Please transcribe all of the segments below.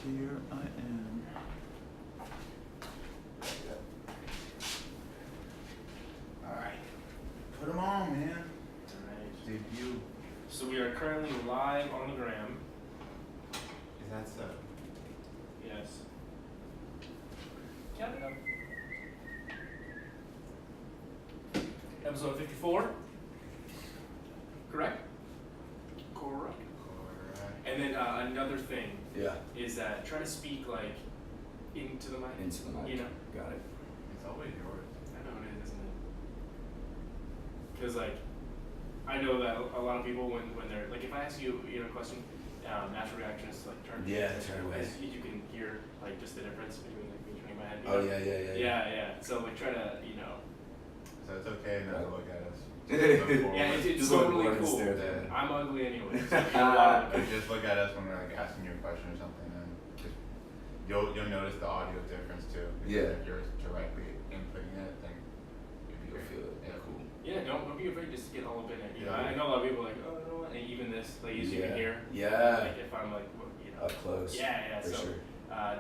Here I am. Alright. Put them on, man. Alright. Debut. So we are currently live on the gram. Is that so? Yes. Count it up. Episode 54. Correct? Correct. And then another thing Yeah. is that try to speak like into the mic. Into the mic. You know? Got it. It's always yours. I know it is, isn't it? Because like, I know that a lot of people when they're like, if I ask you a question, natural reaction is to like turn. Yeah, turn away. As you can hear like just the difference between like me turning my head. Oh yeah. Yeah. So like try to So it's okay not to look at us. Yeah, it's Just totally look cool. stare there. I'm ugly anyway. So Just look at us when we're like asking you a question or something, and just you'll notice the audio difference too. Because Yeah. if you're directly inputting it, then You'll feel it. Yeah. Cool. yeah, don't be afraid just to get all up in it. You know, Yeah. I know a lot of people are like, oh no, and even this, like you can hear. Yeah. Like if I'm like, Up close. Yeah. For So sure.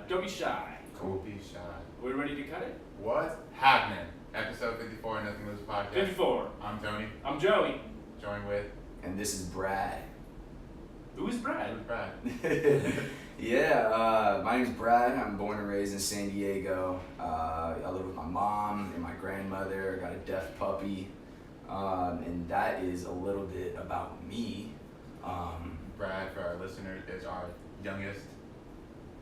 don't be shy. Cool. Be shy. We're ready to cut it. What's happening? Episode 54, Nothing Lose Podcast. 54. I'm Tony, I'm Joey. joined with And this is Brad. Who's Brad? Brad. Yeah, my name's Brad. I'm born and raised in San Diego. I live with my mom and my grandmother. I got a deaf puppy. And that is a little bit about me. Brad, for our listeners, is our youngest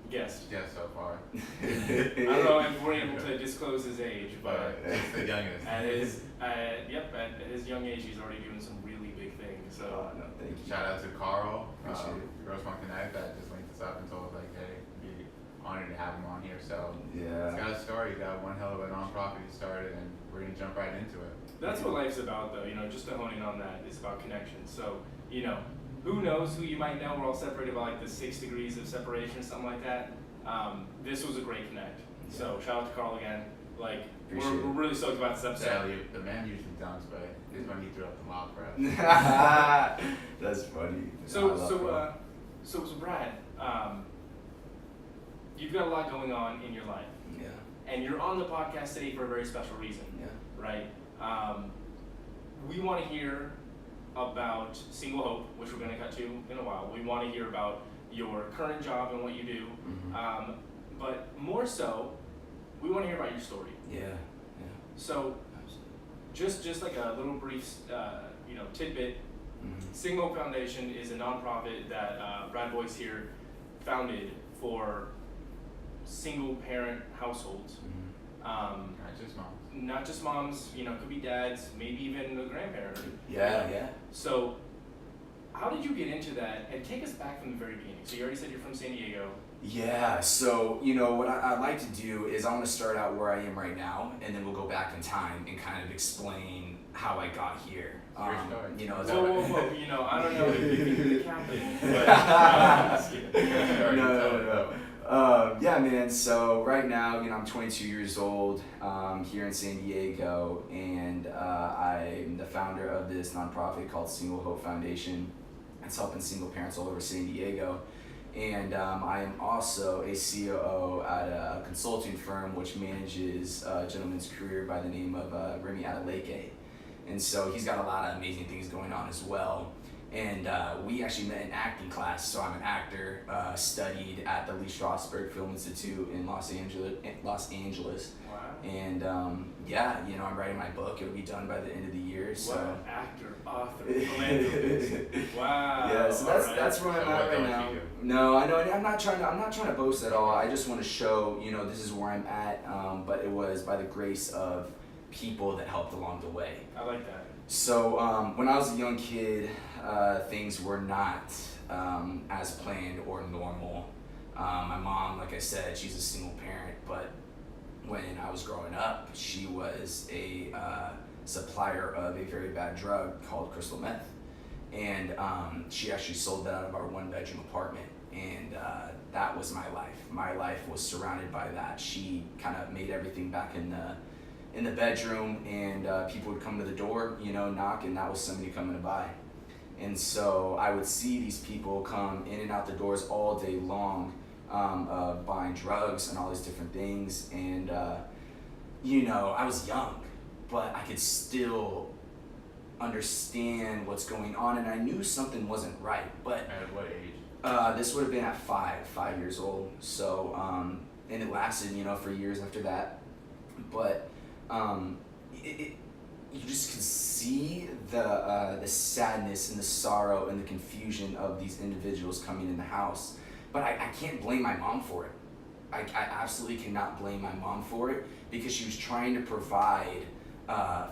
Guess. guest so far, I don't know if we're able to disclose his age, but but it's the youngest. at his young age, he's already doing some really big things. So No, thank you. Shout out to Carl, Appreciate it. Gross Monkey Knife, that just linked us up and told us like, hey, be honored to have him on here. So Yeah. he's got a story. He's got one hell of a nonprofit he started, and we're gonna jump right into it. that's what life's about, though. Just to hone in on that, it's about connection. So who knows who you might know? We're all separated by like the 6 degrees of separation, something like that. This was a great connect. So shout out to Carl again. Like Appreciate we're really stoked about this episode. The man usually dunks, but it's when he threw up the mock for us. That's funny. So Brad, you've got a lot going on in your life, Yeah. and you're on the podcast today for a very special reason, Yeah. right? We want to hear about Single Hope, which we're going to cut to in a while. We want to hear about your current job and what you do, Mhm. but more so, we want to hear about your story. Yeah. So, just like a little brief, tidbit. Mhm. Single Hope Foundation is a nonprofit that Brad Boyce here founded for single parent households. Mhm. Not just moms. Not just moms, could be dads, maybe even a grandparent. Yeah. So, how did you get into that? And take us back from the very beginning. So you already said you're from San Diego. Yeah, so what I like to do is I want to start out where I am right now, and then we'll go back in time and kind of explain how I got here. Great story. It's Whoa, I don't know if you can be the captain, but just kidding. No. Yeah, man. So right now, I'm 22 years old here in San Diego, and I'm the founder of this nonprofit called Single Hope Foundation. It's helping single parents all over San Diego. And I am also a COO at a consulting firm which manages a gentleman's career by the name of Remy Adeleke. And so he's got a lot of amazing things going on as well. And we actually met in acting class. So I'm an actor, studied at the Lee Strasberg Film Institute in Los Angeles. Wow. And I'm writing my book. It'll be done by the end of the year. So. What an actor, author, philanthropist. Wow. Yeah, so that's where I'm at right now. No, I know. I'm not trying to boast at all. I just want to show, this is where I'm at. But it was by the grace of people that helped along the way. I like that. So when I was a young kid, things were not as planned or normal. My mom, like I said, she's a single parent, but when I was growing up, she was a supplier of a very bad drug called crystal meth. And she actually sold that out of our one-bedroom apartment. And that was my life. My life was surrounded by that. She kind of made everything back in the bedroom, and people would come to the door, knock, and that was somebody coming to buy. And so I would see these people come in and out the doors all day long of buying drugs and all these different things. And, you know, I was young, but I could still understand what's going on, and I knew something wasn't right. But At what age? this would have been at 5 years old. So, and it lasted, you know, for years after that. But you just could see the sadness and the sorrow and the confusion of these individuals coming in the house. But I can't blame my mom for it. I absolutely cannot blame my mom for it, because she was trying to provide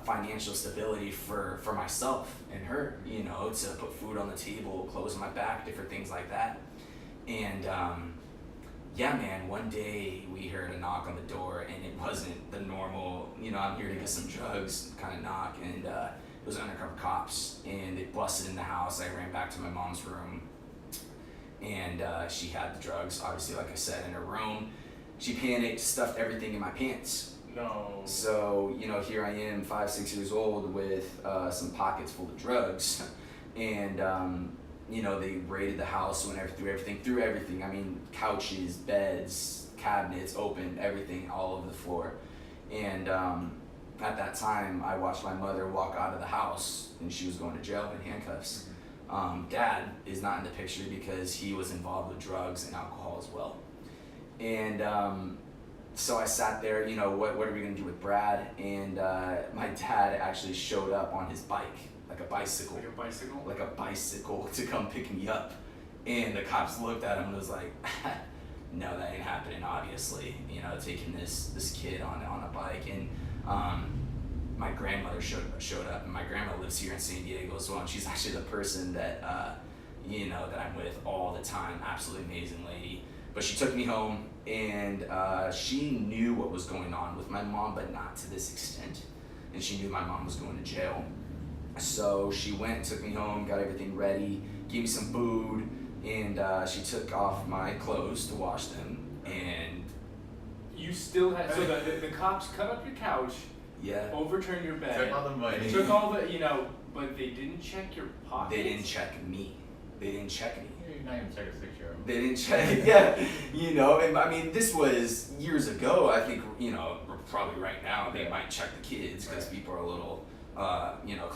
financial stability for myself and her, you know, to put food on the table, clothes on my back, different things like that. And yeah, man, one day we heard a knock on the door, and it wasn't the normal, you know, I'm here to get some drugs kind of knock, and it was undercover cops, and they busted in the house. I ran back to my mom's room, and she had the drugs, obviously, like I said, in her room. She panicked, stuffed everything in my pants. No. So, you know, here I am, 5, 6 years old, with some pockets full of drugs, and you know, they raided the house, went through everything. I mean, couches, beds, cabinets, opened everything all over the floor. And at that time, I watched my mother walk out of the house, and she was going to jail in handcuffs. Dad is not in the picture because he was involved with drugs and alcohol as well. And so I sat there, you know, what are we gonna do with Brad? And my dad actually showed up on his bike, like a bicycle. Like a bicycle? Like a bicycle to come pick me up. And the cops looked at him and was like, no, that ain't happening, obviously. You know, taking this kid on a bike. And my grandmother showed up, and my grandma lives here in San Diego as well, and she's actually the person that, you know, that I'm with all the time. Absolutely amazing lady. But she took me home, and she knew what was going on with my mom, but not to this extent. And she knew my mom was going to jail. So she went, took me home, got everything ready, gave me some food, and she took off my clothes to wash them. And you still had, so the cops cut up your couch, yeah, overturned your bed, Took all the money. took all the, you know, but they didn't check your pockets. they didn't check me. They didn't check me. You're not even check a 6-year-old. They didn't check, yeah, you know, and I mean, this was years ago. I think, you know, probably right now they might check the kids because people are a little, you know,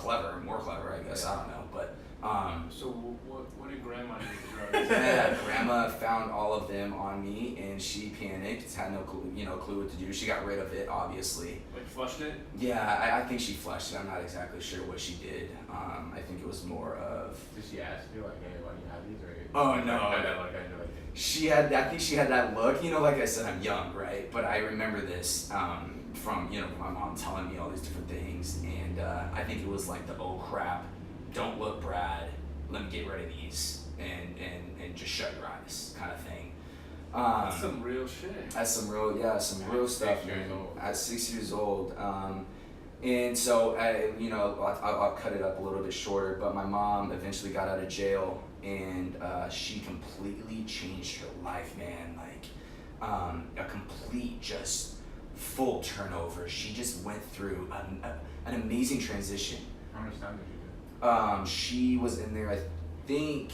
more clever, I guess. I don't know, but. So what did Grandma do with drugs? Yeah, Grandma found all of them on me, and she panicked, had no clue what to do. She got rid of it, obviously. Like flushed it? Yeah, I think she flushed it. I'm not exactly sure what she did. I think it was more of. Did she ask you, like, hey, why do you have these? Or Oh, no. I I think she had that look, you know, like I said, I'm young, right? But I remember this from, you know, my mom telling me all these different things, and I think it was like the, oh crap, don't look, Brad, let me get rid of these, and just shut your eyes kind of thing. That's some real shit. That's some real stuff, 6 years man. old. At 6 years old. And so, you know, I'll cut it up a little bit shorter, but my mom eventually got out of jail, and she completely changed her life, man. Like, a complete, just full turnover. She just went through an amazing transition. How much time did you do? She was in there, I think,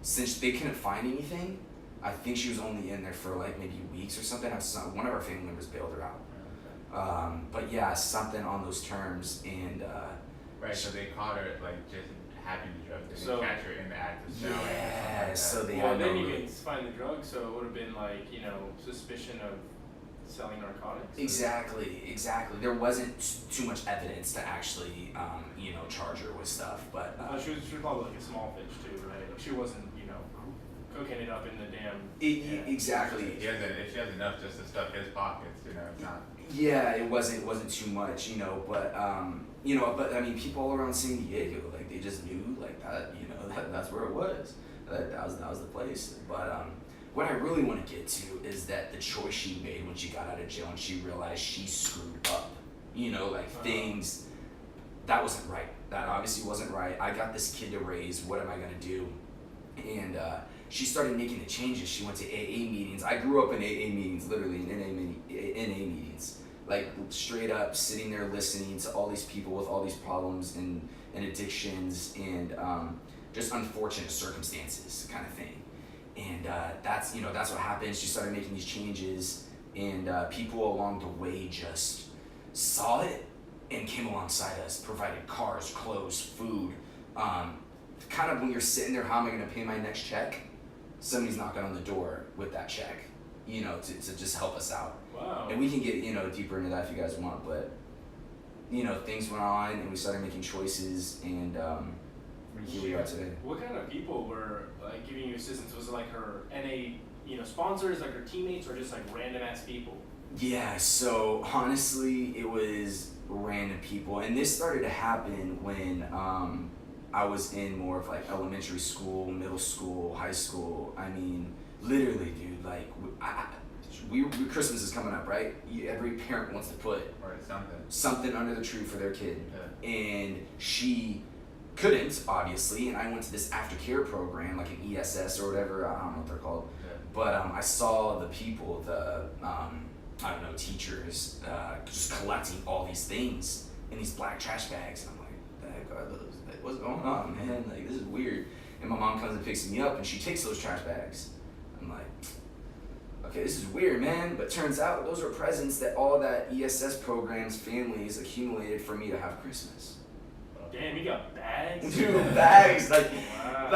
since they couldn't find anything, I think she was only in there for like maybe weeks or something. One of our family members bailed her out. But yeah, something on those terms, and Right, so they caught her like just having the drugs. They So- didn't catch her in the act of selling. yeah, so they Well, had then no you real- didn't find the drugs, so it would have been like, you know, suspicion of selling narcotics. Exactly. There wasn't too much evidence to actually, you know, charge her with stuff, but She was probably like a small fish too, right? Like she wasn't, you know, cooking it up in the damn. exactly. If she has enough just to stuff his pockets, you know, it's not. Yeah, it wasn't too much, you know, but I mean, people all around San Diego, like, they just knew, like, that, you know, that's where it was. That was the place. But what I really want to get to is that the choice she made when she got out of jail and she realized she screwed up, you know, like things that wasn't right. That obviously wasn't right. I got this kid to raise. What am I gonna do? And she started making the changes. She went to AA meetings. I grew up in AA meetings, literally in NA meetings, like straight up sitting there listening to all these people with all these problems and addictions and just unfortunate circumstances kind of thing. And that's what happened. She started making these changes, and people along the way just saw it and came alongside us, provided cars, clothes, food. Kind of when you're sitting there, how am I going to pay my next check? Somebody's knocking on the door with that check, to just help us out. Wow. And we can get, deeper into that if you guys want, but, things went on and we started making choices, and here we are today. What kind of people were like giving you assistance? Was it like her NA, sponsors, like her teammates, or just like random ass people? Yeah, so honestly, it was random people, and this started to happen when I was in more of like elementary school, middle school, high school. I mean, literally, dude, like we Christmas is coming up, right? Every parent wants to put something under the tree for their kid, and she couldn't, obviously, and I went to this aftercare program, like an ESS or whatever, I don't know what they're called, but I saw the people, teachers, just collecting all these things in these black trash bags, and I'm like, what the heck are those? Like, what's going on, man? Like, this is weird. And my mom comes and picks me up, and she takes those trash bags. I'm like, okay, this is weird, man, but turns out those are presents that all that ESS program's families accumulated for me to have Christmas. Damn, you got bags? Dude, bags, like, wow.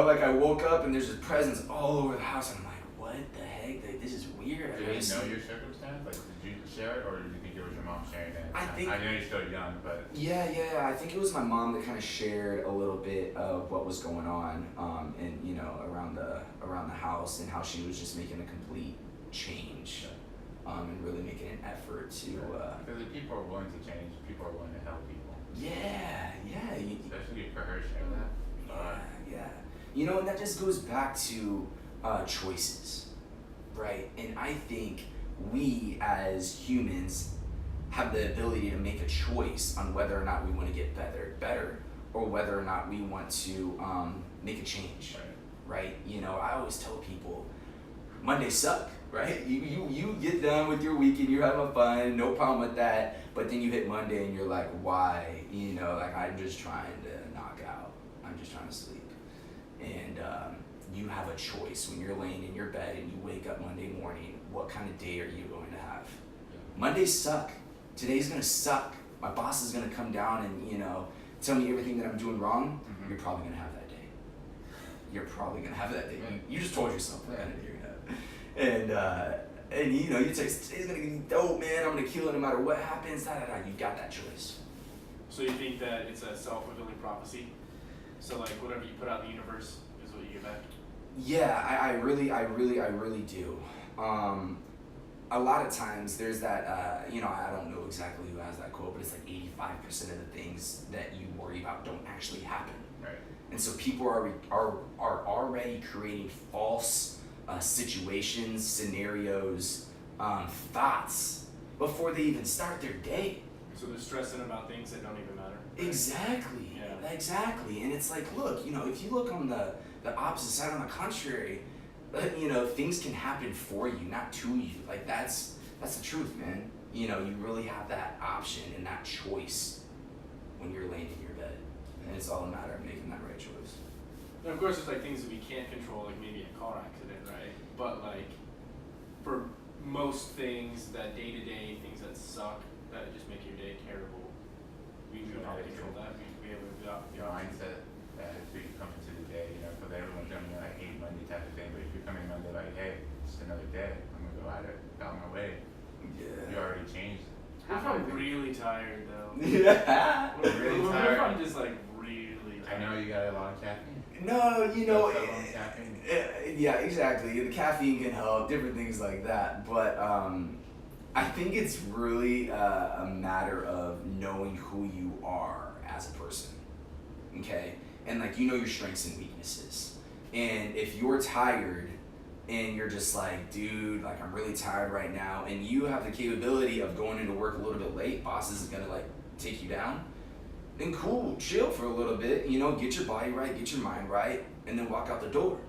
like I woke up and there's just presents all over the house, and I'm like, what the heck? Like, this is weird. Did you know your circumstance? Like, did you share it, or did you think it was your mom sharing it? I know you're still young, but... Yeah, I think it was my mom that kind of shared a little bit of what was going on, and, around the house, and how she was just making a complete change, and really making an effort to... Because if people are willing to change, people are willing to help people. Yeah. Especially for her sharing that. Yeah. And that just goes back to choices, right? And I think we as humans have the ability to make a choice on whether or not we want to get better, or whether or not we want to make a change, right? I always tell people, Mondays suck, right? You get done with your weekend, you're having fun, no problem with that, but then you hit Monday and you're like, why? Like, I'm just trying to knock out. I'm just trying to sleep. And you have a choice when you're laying in your bed and you wake up Monday morning, what kind of day are you going to have? Mondays suck. Today's gonna suck. My boss is gonna come down and, tell me everything that I'm doing wrong. You're probably gonna have that day. You just told yourself that. And you say, today's gonna be dope, man. I'm gonna kill it no matter what happens. You got that choice. So you think that it's a self-fulfilling prophecy? So like whatever you put out in the universe is what you get back? Yeah, I really do. A lot of times there's that, I don't know exactly who has that quote, but it's like 85% of the things that you worry about don't actually happen. Right. And so people are already creating false situations, scenarios, thoughts before they even start their day. So they're stressing about things that don't even matter. Exactly. Yeah. Exactly. And it's like, look, if you look on the opposite side, on the contrary, things can happen for you, not to you. Like, that's the truth, man. You really have that option and that choice when you're laying in your bed. And it's all a matter of making that right choice. And of course, there's like things that we can't control, like maybe a car accident, right? But like, for most things, that day-to-day things that suck, that just make your day terrible, we don't control that. We have the mindset that if we come into the day, because everyone's going to be like, hate Monday type of thing, but if you're coming Monday like, hey, it's another day, I'm going to go at it, out my way. Yeah. You already changed. What if I'm really tired, though? Yeah. What if I'm just like really tired? I know you got a lot of caffeine. No, Caffeine. Yeah, exactly. The caffeine can help, different things like that. But I think it's really a matter of knowing who you are as a person, okay? And like, your strengths and weaknesses. And if you're tired and you're just like, dude, like, I'm really tired right now, and you have the capability of going into work a little bit late, bosses is gonna like take you down, then cool, chill for a little bit, get your body right, get your mind right, and then walk out the door.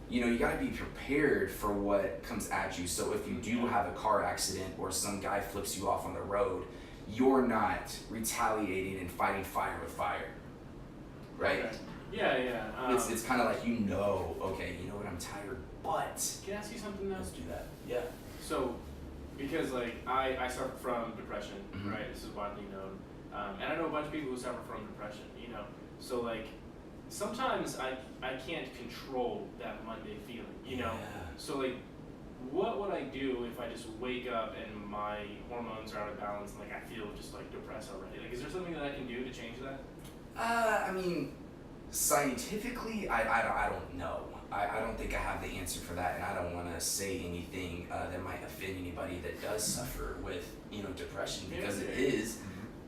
You gotta be prepared for what comes at you. So if you do have a car accident or some guy flips you off on the road, you're not retaliating and fighting fire with fire, right? Okay. Yeah. It's kind of like, okay, you know what, I'm tired, but Can I ask you something though? let's do that. Yeah. So, because like I suffer from depression, Mhm. right? This is widely known, and I know a bunch of people who suffer from depression. So like sometimes I can't control that Monday feeling. Yeah. So like, what would I do if I just wake up and my hormones are out of balance and like I feel just like depressed already? Like, is there something that I can do to change that? I mean, scientifically, I don't know. I don't think I have the answer for that, and I don't want to say anything that might offend anybody that does suffer with depression, because it is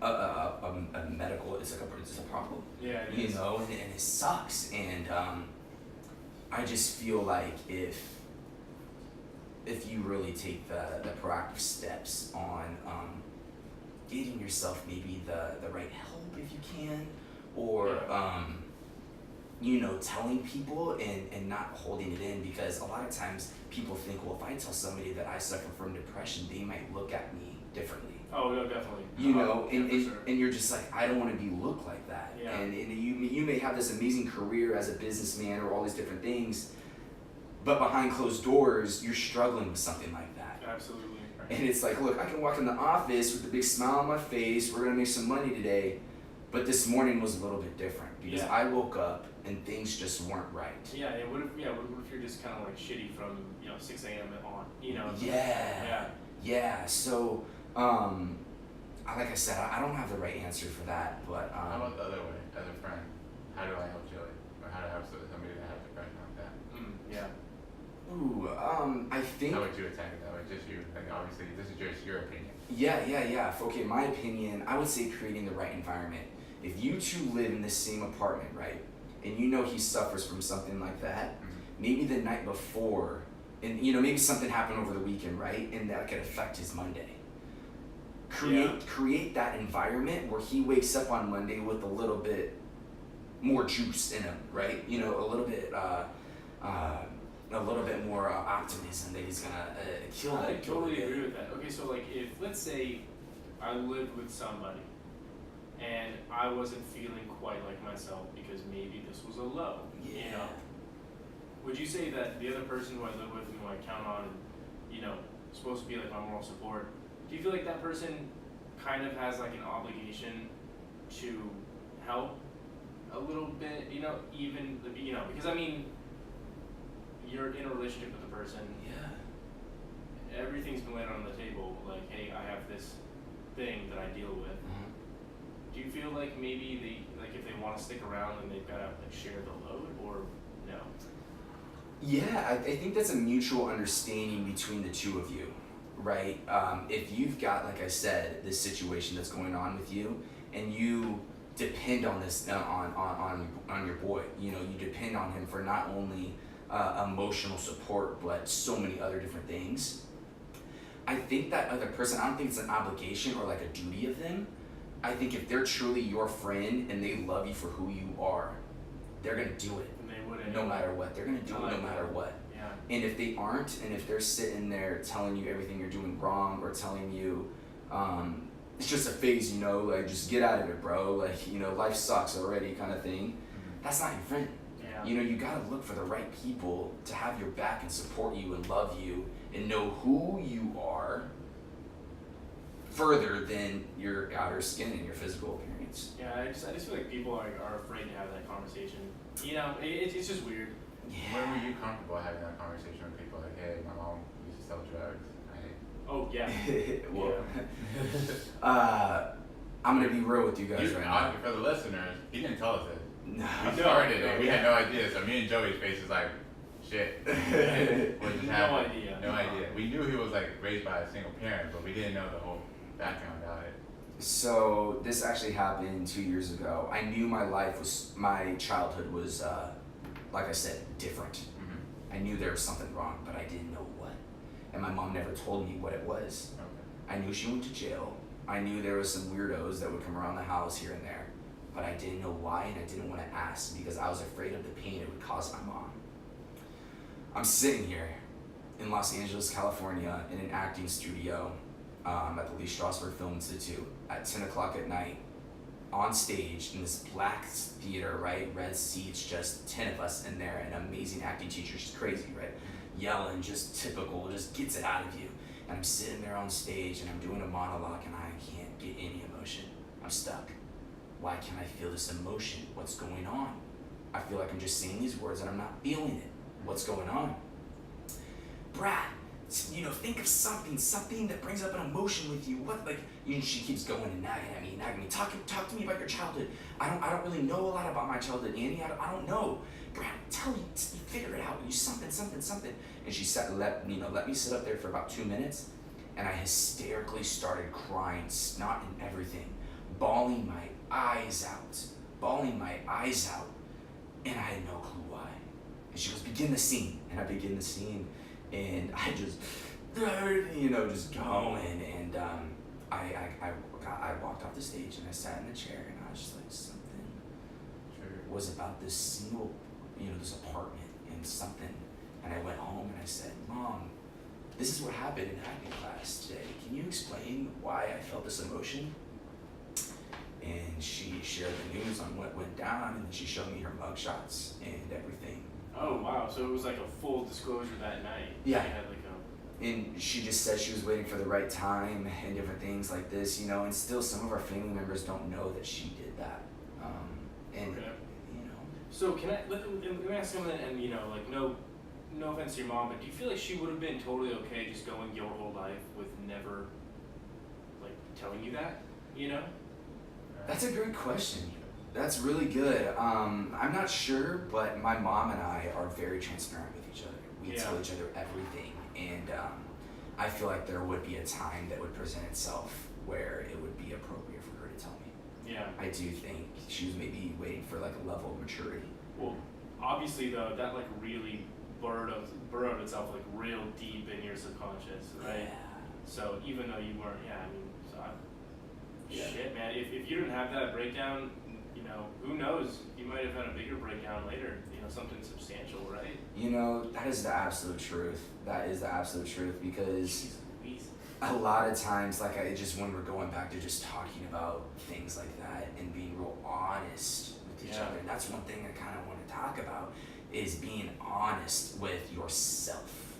a medical. It's a problem. Yeah, it is. And it sucks. And I just feel like if you really take the proactive steps on getting yourself maybe the right help if you can, or telling people and not holding it in, because a lot of times people think, well, if I tell somebody that I suffer from depression, they might look at me differently. Oh no, definitely. And you're just like, I don't want to be looked like that. Yeah. And you may have this amazing career as a businessman or all these different things, but behind closed doors, you're struggling with something like that. Absolutely. And it's like, look, I can walk in the office with a big smile on my face. We're gonna make some money today, but this morning was a little bit different because I woke up and things just weren't right. Yeah. What if you're just kind of like shitty from 6 a.m. on? Yeah. So, like I said, I don't have the right answer for that, but how about the other way? As a friend, how do I help Joey, or how do I help somebody that has depression like that? I think. How would you attack it that way? Just you. Like, obviously, this is just your opinion. Yeah. Okay, my opinion, I would say creating the right environment. If you two live in the same apartment, right, and he suffers from something like that, maybe the night before, and maybe something happened over the weekend, right, and that could affect his Monday. Create that environment where he wakes up on Monday with a little bit more juice in him, right? A little bit more optimism that he's gonna kill that. I totally agree with that. Okay, so like if let's say I lived with somebody and I wasn't feeling quite like myself because maybe this was a low. Would you say that the other person who I live with and who I count on, supposed to be like my moral support, do you feel like that person kind of has like an obligation to help a little bit, because I mean, you're in a relationship with a person. Yeah. Everything's been laid on the table. Like, hey, I have this thing that I deal with. Do you feel like maybe if they want to stick around, then they've got to like share the load, or no? Yeah, I think that's a mutual understanding between the two of you, right? If you've got, like I said, this situation that's going on with you, and you depend on this on your boy, you depend on him for not only emotional support, but so many other different things. I think that other person, I don't think it's an obligation or like a duty of them. I think if they're truly your friend and they love you for who you are, they're gonna do it. And they wouldn't. No matter what, they're gonna do it no matter what. Yeah. And if they aren't, and if they're sitting there telling you everything you're doing wrong, or telling you it's just a phase, like just get out of it, bro. Like, life sucks already, kind of thing. That's not your friend. Yeah. You gotta look for the right people to have your back and support you and love you and know who you are further than your outer skin and your physical appearance. Yeah, I just feel like people are afraid to have that conversation. It's just weird. Yeah. When were you comfortable having that conversation with people? Like, hey, my mom used to sell drugs. Oh yeah. Well, I'm gonna be real with you guys right now. For the listeners, he didn't tell us it. No. We started it. We had no idea. So me and Joey's face is like, shit. What just happened? No idea. We knew he was like raised by a single parent, but we didn't know the whole background about it. So this actually happened 2 years ago. I knew my childhood was, like I said, different. I knew there was something wrong, but I didn't know what. And my mom never told me what it was. Okay. I knew she went to jail. I knew there was some weirdos that would come around the house here and there, but I didn't know why, and I didn't want to ask because I was afraid of the pain it would cause my mom. I'm sitting here in Los Angeles, California, in an acting studio at the Lee Strasberg Film Institute at 10 o'clock at night, on stage in this black theater, right? Red seats, just 10 of us in there, and amazing acting teacher, just crazy, right? Yelling, just typical, just gets it out of you. And I'm sitting there on stage and I'm doing a monologue and I can't get any emotion. I'm stuck. Why can't I feel this emotion? What's going on? I feel like I'm just saying these words and I'm not feeling it. What's going on? Brad, think of something that brings up an emotion with you. What, she keeps going and nagging me. Talk to me about your childhood. I don't really know a lot about my childhood, Annie. I don't know. Brad, tell me, figure it out. You something. And she let me sit up there for about 2 minutes, and I hysterically started crying, snot and everything, bawling my eyes out, and I had no clue why. And she goes, begin the scene, and I begin the scene, and I just, just going, and I walked off the stage, and I sat in the chair, and I was just like, something was about this single, this apartment, and something. And I went home and I said, Mom, this is what happened in acting class today. Can you explain why I felt this emotion? And she shared the news on what went down, and then she showed me her mugshots and everything. Oh, wow. So it was like a full disclosure that night. Yeah. She had and she just said she was waiting for the right time and different things like this, and still some of our family members don't know that she did that. Okay. So can let me ask something, and no offense to your mom, but do you feel like she would have been totally okay just going your whole life with never, telling you that, That's a great question. That's really good. I'm not sure, but my mom and I are very transparent with each other. We tell each other everything, and I feel like there would be a time that would present itself where it would be appropriate for her to tell me. Yeah. I do think she was maybe waiting for a level of maturity. Well, obviously though, that really burrowed itself real deep in your subconscious, right? Yeah. So even though you weren't, shit, man. If you didn't have that breakdown, who knows? You might have had a bigger breakdown later. Something substantial, right? That is the absolute truth. Because Jeez Louise. a lot of times, when we're going back to just talking about things like that and being real honest with each other, and that's one thing I kind of want to talk about, is being honest with yourself,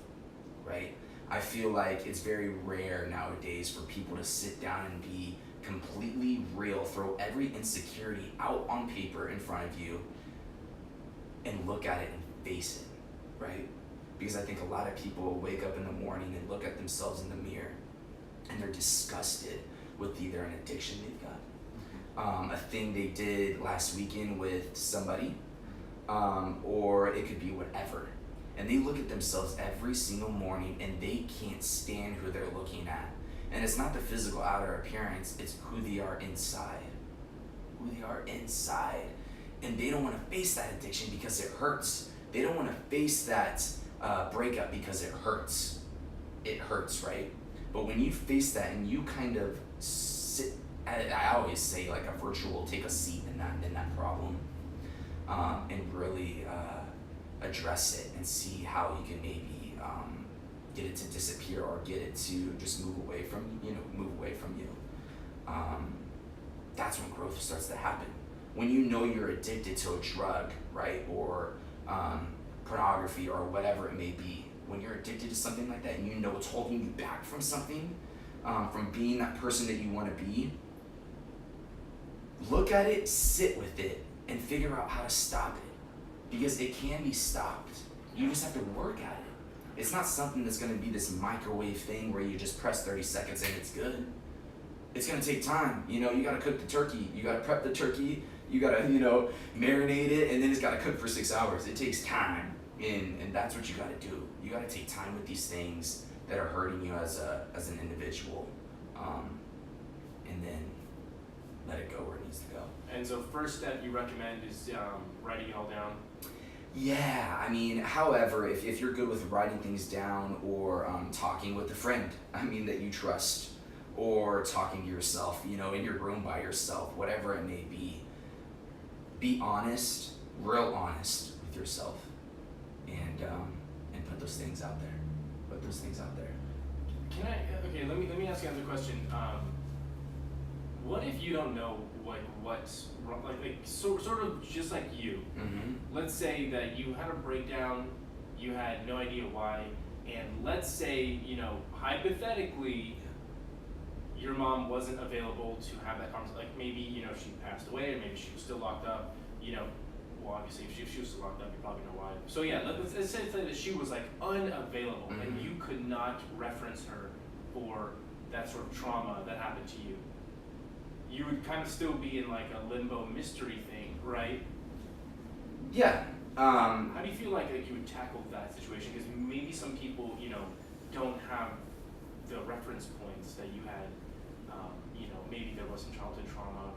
right? I feel like it's very rare nowadays for people to sit down and be completely real, throw every insecurity out on paper in front of you and look at it and face it, right? Because I think a lot of people wake up in the morning and look at themselves in the mirror and they're disgusted with either an addiction they've got, a thing they did last weekend with somebody, or it could be whatever. And they look at themselves every single morning and they can't stand who they're looking at. And it's not the physical outer appearance, it's who they are inside. And they don't want to face that addiction because it hurts. They don't want to face that breakup because it hurts. It hurts, right? But when you face that and you kind of sit, I always say a virtual, take a seat in that problem, and really address it and see how you can maybe get it to disappear or get it to just move away from you. That's when growth starts to happen. When you're addicted to a drug, right, or pornography or whatever it may be, when you're addicted to something like that and it's holding you back from something, from being that person that you want to be, look at it, sit with it, and figure out how to stop it. Because it can be stopped. You just have to work at it. It's not something that's going to be this microwave thing where you just press 30 seconds and it's good. It's going to take time. You got to cook the turkey. You got to prep the turkey. You got to, marinate it, and then it's got to cook for 6 hours. It takes time, and that's what you got to do. You got to take time with these things that are hurting you as an individual, and then let it go where it needs to go. And so first step you recommend is writing it all down? Yeah, however, if you're good with writing things down or talking with a friend, that you trust, or talking to yourself, in your room by yourself, whatever it may be honest, real honest with yourself, and put those things out there. Can I? Okay, let me ask you another question. What if you don't know what's wrong? Sort of just like you. Mm-hmm. Let's say that you had a breakdown, you had no idea why, and let's say, hypothetically, your mom wasn't available to have that conversation. Like maybe, she passed away, or maybe she was still locked up. Well, obviously, if she was still locked up, you probably know why. So yeah, let's say that she was like unavailable, Mm-hmm. and you could not reference her for that sort of trauma that happened to you. You would kind of still be in like a limbo mystery thing, right? Yeah. How do you feel like you would tackle that situation? Because maybe some people, don't have the reference points that you had. Maybe there was some childhood trauma,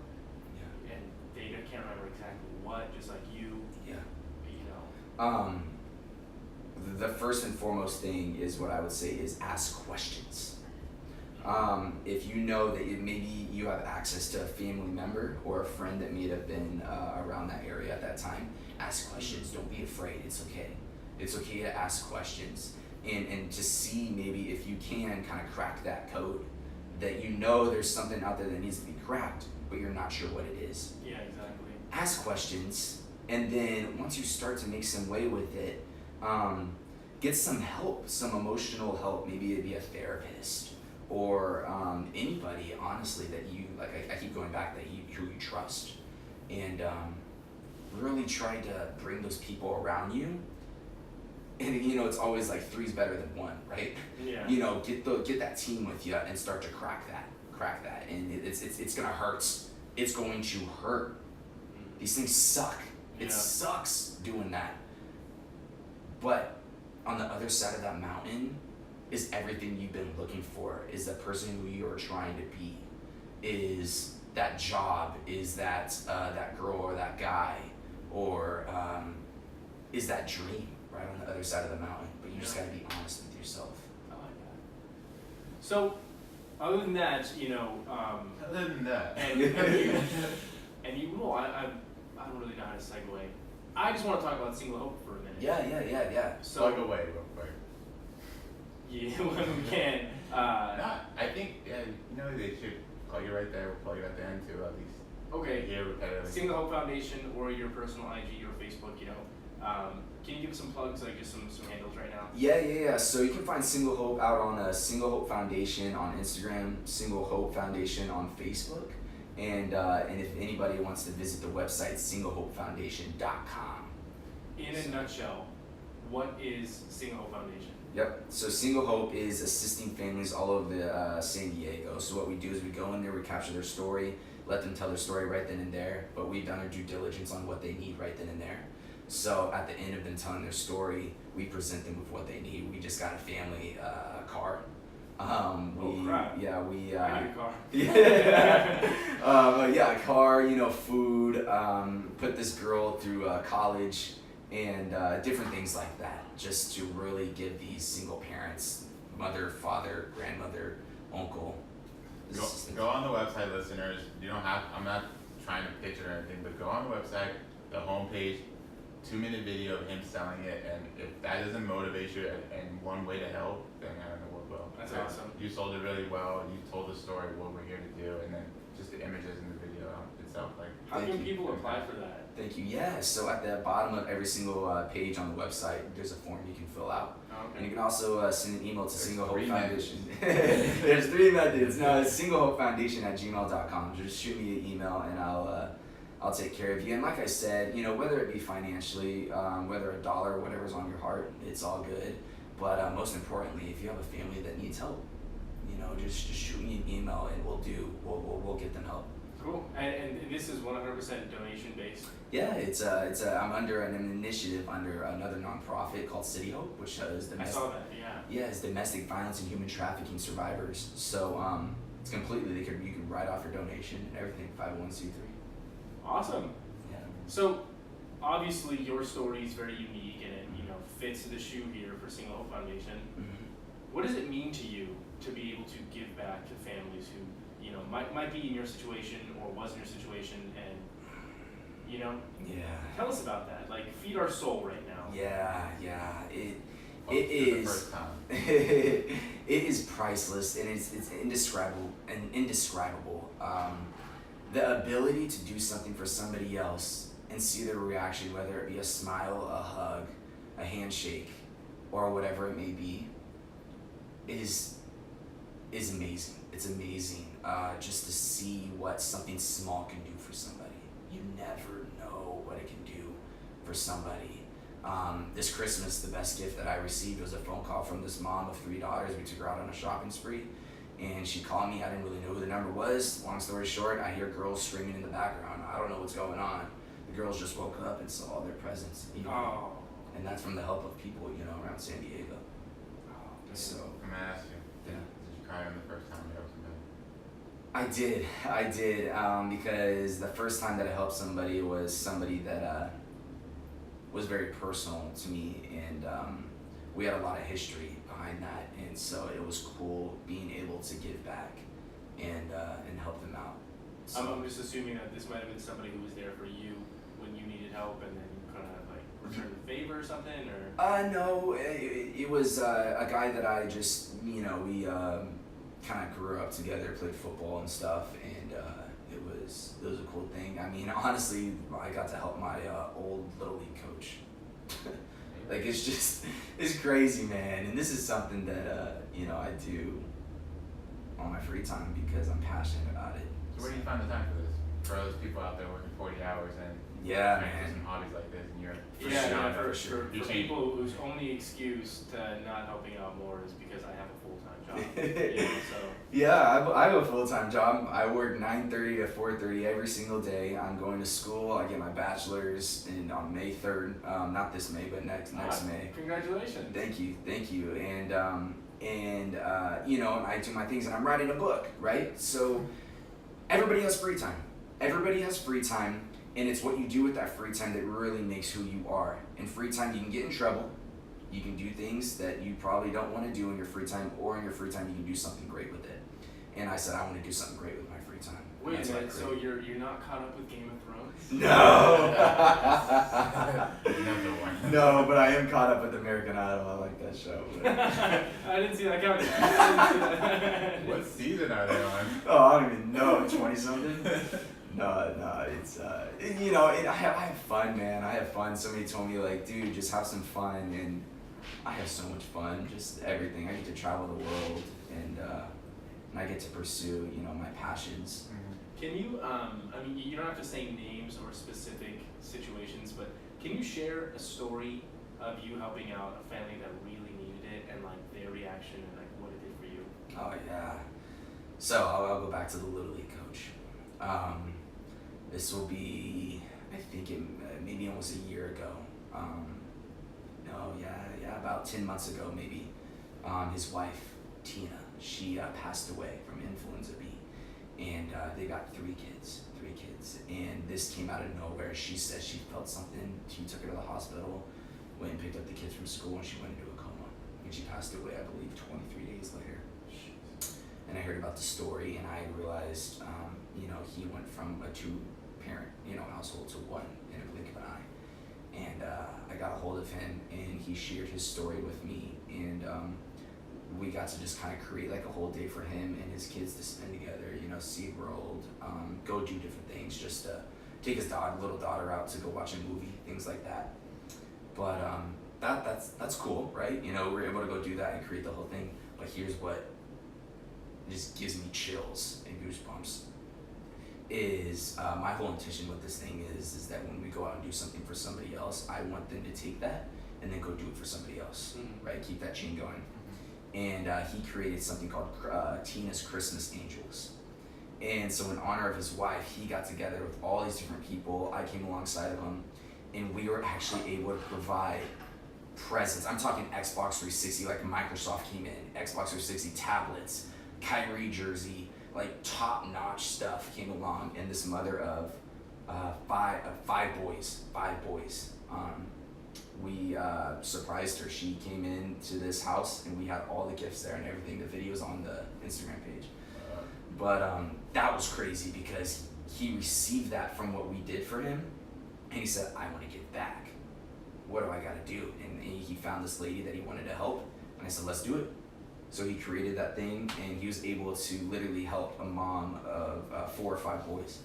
and they can't remember exactly what, just like you. Yeah. You know. The first and foremost thing is what I would say is ask questions. If you know that maybe you have access to a family member or a friend that may have been around that area at that time, ask questions. Don't be afraid. It's okay. It's okay to ask questions and to see maybe if you can kind of crack that code, that there's something out there that needs to be cracked, but you're not sure what it is. Yeah, exactly. Ask questions, and then once you start to make some way with it, get some help, some emotional help. Maybe it'd be a therapist or anybody, honestly, that you like. I keep going back that who you trust, and really try to bring those people around you. And it's always like three's better than one, right? Yeah. Get that team with you and start to crack that, and it's gonna hurt. It's going to hurt. These things suck. It sucks doing that. But on the other side of that mountain is everything you've been looking for, is the person who you are trying to be, is that job, is that girl or that guy, or is that dream right on the other side of the mountain. But you just gotta be honest with yourself. I like that. So, other than that, Other than that. Well, I don't really know how to segue. I just want to talk about Single Hope for a minute. Yeah. So, Plug away real quick. Yeah, when we can. I think they should plug it right there. We'll plug it at the end too, at least. Okay. Yeah, repetitively. Single Hope Foundation or your personal IG or Facebook, can you give us some plugs, like just some handles right now? Yeah. So you can find Single Hope out on Single Hope Foundation on Instagram, Single Hope Foundation on Facebook, and if anybody wants to visit the website, singlehopefoundation.com. In a nutshell, what is Single Hope Foundation? Yep. So Single Hope is assisting families all over the San Diego. So what we do is we go in there, we capture their story, let them tell their story right then and there, but we've done our due diligence on what they need right then and there. So at the end of them telling their story, we present them with what they need. We just got a family car. Crap. Yeah, we. I need a car. A car. Food. Put this girl through college, and different things like that, just to really give these single parents, mother, father, grandmother, uncle. Go on the website, listeners. You don't have. I'm not trying to pitch it or anything, but go on the website, the homepage. 2-minute video of him selling it, and if that doesn't motivate you and one way to help, then I don't know what will. That's awesome. You sold it really well. You told the story, what we're here to do, and then just the images in the video itself. How can people apply for that? Thank you. Yeah. So at the bottom of every single page on the website, there's a form you can fill out. Okay. And you can also send an email to Single Hope 3 Foundation. There's 3 methods. No, it's singlehopefoundation@gmail.com. Just shoot me an email and I'll take care of you. And like I said, whether it be financially, whether a dollar, whatever's on your heart, it's all good. But most importantly, if you have a family that needs help, just shoot me an email and we'll get them help. Cool. And this is 100% donation based. Yeah, I'm under an initiative under another nonprofit called City Hope, which is I saw that. Yeah. Yeah, it's domestic violence and human trafficking survivors. So it's completely you can write off your donation and everything, 501c3. Awesome. Yeah. So, obviously, your story is very unique and it, fits the shoe here for Single Hope Foundation. Mm-hmm. What does it mean to you to be able to give back to families who, might be in your situation or was in your situation, and, Yeah. tell us about that. Like, feed our soul right now. Yeah. for It the is. first time? It is priceless, and it's indescribable. The ability to do something for somebody else and see their reaction, whether it be a smile, a hug, a handshake, or whatever it may be, is amazing. It's amazing just to see what something small can do for somebody. You never know what it can do for somebody. This Christmas, the best gift that I received was a phone call from this mom of 3 daughters. We took her out on a shopping spree, and she called me. I didn't really know who the number was. Long story short, I hear girls screaming in the background. I don't know what's going on. The girls just woke up and saw their presents. Oh. And that's from the help of people, around San Diego. So I'm gonna ask you. Yeah. Did you cry on the first time you helped somebody? I did, because the first time that I helped somebody was somebody that was very personal to me, and we had a lot of history behind that, and so it was cool being able to give back and help them out. So, I'm just assuming that this might have been somebody who was there for you when you needed help, and then you kind of like returned the favor or something, or? No, it was a guy that I just, we kind of grew up together, played football and stuff, and it was a cool thing. I mean, honestly, I got to help my old Little League coach. Like, it's crazy, man. And this is something that, I do on my free time because I'm passionate about it. So where do you find the time for this? For those people out there working 40 hours and Yeah, trying to do man. some hobbies like this, and you're For You change. people whose only excuse to not helping out more is because I have a full-time job. So. Yeah, I have a full-time job. I work 9:30 to 4:30 every single day. I'm going to school. I get my bachelor's on May 3rd. Not this May, but next May. Congratulations. Thank you. And I do my things, and I'm writing a book, right? So everybody has free time. And it's what you do with that free time that really makes who you are. In free time, you can get in trouble. You can do things that you probably don't want to do in your free time, or in your free time, you can do something great with it. And I said, I want to do something great with my free time. Wait a minute, so you're not caught up with Game of Thrones? No! Number one. No, but I am caught up with American Idol. I like that show. I didn't see that coming. What season are they on? Oh, I don't even know. 20-something? No, it's, I have fun, man. I have fun. Somebody told me, like, dude, just have some fun. And I have so much fun. Just everything. I get to travel the world, and I get to pursue, my passions. Can you, you don't have to say names or specific situations, but can you share a story of you helping out a family that really needed it, and like their reaction and like what it did for you? Oh, yeah. So I'll go back to the Little League coach. This will be, I think, maybe almost a year ago. About 10 months ago, maybe. His wife, Tina, she passed away from influenza B, and they got three kids. And this came out of nowhere. She said she felt something. She took her to the hospital, went and picked up the kids from school, and she went into a coma. And she passed away, I believe, 23 days later. And I heard about the story, and I realized, he went from a 2-parent, household to one in a blink of an eye. And I got a hold of him, and he shared his story with me, and we got to just kind of create like a whole day for him and his kids to spend together. SeaWorld, go do different things, just to take his little daughter out to go watch a movie, things like that. But that's cool, right? We're able to go do that and create the whole thing. But here's what just gives me chills and goosebumps. Is my whole intention with this thing is that when we go out and do something for somebody else, I want them to take that and then go do it for somebody else, right? Keep that chain going. And he created something called Tina's Christmas Angels. And so in honor of his wife, he got together with all these different people. I came alongside of him, and we were actually able to provide presents. I'm talking Xbox 360, like Microsoft came in, Xbox 360 tablets, Kyrie jersey, like top-notch stuff came along. And this mother of five boys. We surprised her. She came into this house, and we had all the gifts there and everything. The video's on the Instagram page. But that was crazy because he received that from what we did for him, and he said, I want to give back. What do I got to do? And he found this lady that he wanted to help, and I said, let's do it. So he created that thing, and he was able to literally help a mom of 4 or 5 boys.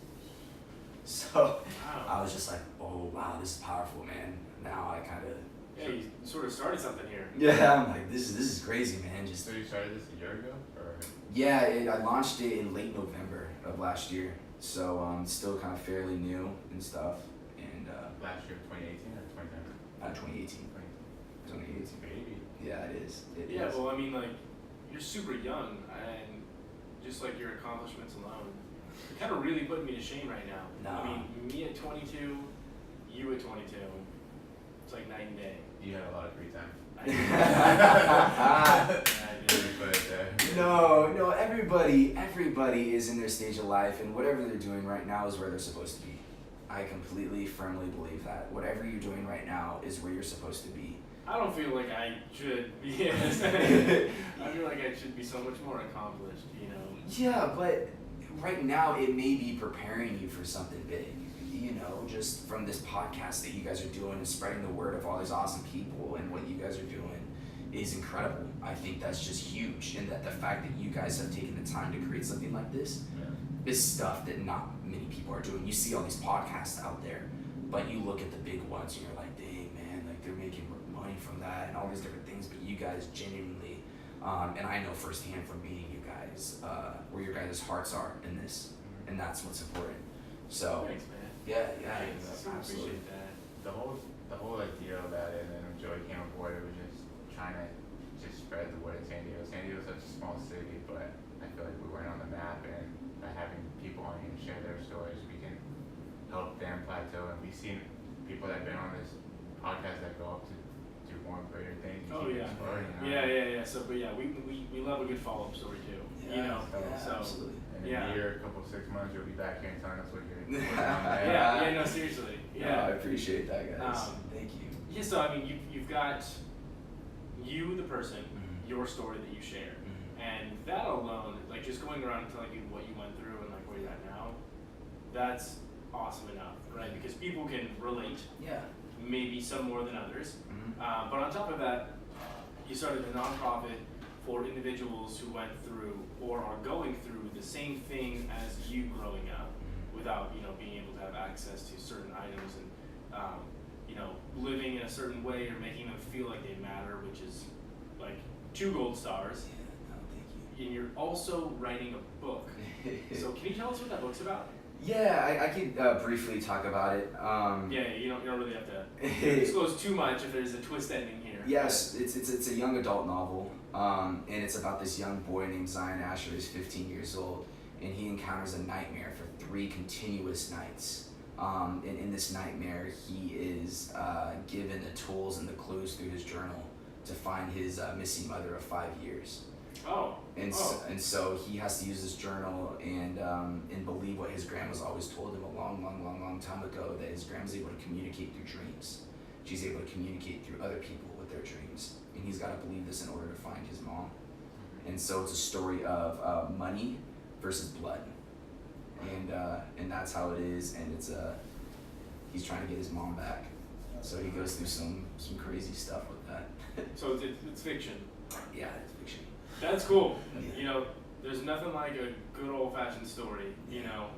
So I was just like, oh wow, this is powerful, man. Now I kind of you sort of started something here. yeah, I'm like, this is crazy, man. Just So you started this a year ago, or? yeah, I launched it in late November of last year, so still kind of fairly new and stuff. And Last year, 2018 or 2019? 2018. 2018. Baby. Yeah, it is. It Yeah, is. well, I mean, like, you're super young, and just like your accomplishments alone, you're kind of really putting me to shame right now. Nah. I mean, me at 22, you at 22, it's like night and day. You had a lot of free time. I did. I did. Let me put it there. No, everybody is in their stage of life, and whatever they're doing right now is where they're supposed to be. I completely, firmly believe that. Whatever you're doing right now is where you're supposed to be. I don't feel like I should be. I feel like I should be so much more accomplished, you know. Yeah, but right now it may be preparing you for something big. You know, just from this podcast that you guys are doing and spreading the word of all these awesome people and what you guys are doing is incredible. I think that's just huge, and that the fact that you guys have taken the time to create something like this is stuff that not many people are doing. You see all these podcasts out there, but you look at the big ones and you're like, dang man, like they're making money from that and all these different things, but you guys genuinely, and I know firsthand from meeting you guys, where your guys' hearts are in this, and that's what's important. So, Thanks, man. yeah, Thanks. I absolutely. appreciate that. The whole idea about it, and then when Joey came aboard, it was just trying to just spread the word in San Diego. San Diego's such a small city, but I feel like we weren't on the map, and by having people on here share their stories, we can help them plateau. And we've seen people that have been on this podcast that go up to do more greater things. And Oh keep yeah. exploring, you know? Yeah. So, but yeah, we love a good follow-up story too. You know. So. Absolutely. In Yeah. a year, a couple 6 months, you'll be back here and telling us what you're working on. Yeah. No, seriously. No, Yeah. I appreciate that, guys. Thank you. Yeah. So I mean, you've got you, the person, Mhm. your story that you share, Mhm. and that alone, like just going around and telling people what you went through and like where you're at now, that's awesome enough, right? Because people can relate, Yeah. maybe some more than others. Mhm. But on top of that, you started a nonprofit for individuals who went through or are going through the same thing as you growing up, without being able to have access to certain items and living in a certain way or making them feel like they matter, which is like 2 gold stars. Yeah, no, thank And you're also writing a book. you. So can you tell us what that book's about? Yeah, I could briefly talk about it. Yeah, you don't really have to disclose too much if there's a twist ending here. Yes, it's a young adult novel, and it's about this young boy named Zion Asher. He's 15 years old, and he encounters a nightmare for 3 continuous nights. And in this nightmare, he is given the tools and the clues through his journal to find his missing mother of 5 years. Oh. And so he has to use this journal and believe what his grandma's always told him a long time ago, that his grandma's able to communicate through dreams. She's able to communicate through other people with their dreams, and he's got to believe this in order to find his mom. And so it's a story of money versus blood, and that's how it is. And it's he's trying to get his mom back, so he goes through some crazy stuff with that. So it's fiction. Yeah, it's fiction. That's cool. Yeah. There's nothing like a good old-fashioned story.